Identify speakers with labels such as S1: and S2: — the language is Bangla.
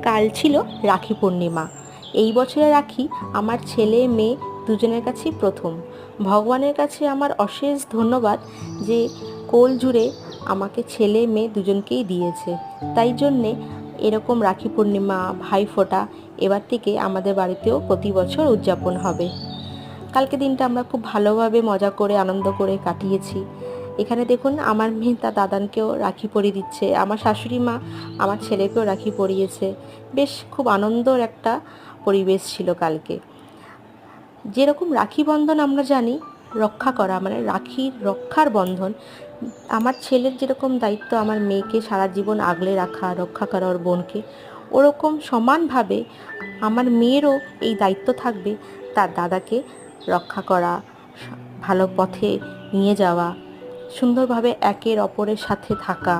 S1: কাল ছিল রাখি পূর্ণিমা। এই বছরে রাখি আমার ছেলে মেয়ে দুজনের কাছেই প্রথম। ভগবানের কাছে আমার অশেষ ধন্যবাদ যে কোল জুড়ে আমাকে ছেলে মেয়ে দুজনকেই দিয়েছে। তাই জন্যে এরকম রাখি পূর্ণিমা, ভাইফোঁটা এবার থেকে আমাদের বাড়িতেও প্রতি বছর উদযাপন হবে। কালকে দিনটা আমরা খুব ভালোভাবে মজা করে আনন্দ করে কাটিয়েছি। এখানে দেখুন আমার মেয়ে তার দাদানকেও রাখি পরিয়ে দিচ্ছে, আমার শাশুড়ি মা আমার ছেলেকেও রাখি পরিয়েছে। বেশ খুব আনন্দর একটা পরিবেশ ছিল কালকে। যেরকম রাখি বন্ধন আমরা জানি রক্ষা করা, মানে রাখির রক্ষার বন্ধন, আমার ছেলের যেরকম দায়িত্ব আমার মেয়েকে সারা জীবন আগলে রাখা, রক্ষা করা ওর বোনকে, ওরকম সমানভাবে আমার মেয়েরও এই দায়িত্ব থাকবে তার দাদাকে রক্ষা করা, ভালো পথে নিয়ে যাওয়া, সুন্দরভাবে একের অপরের সাথে থাকা।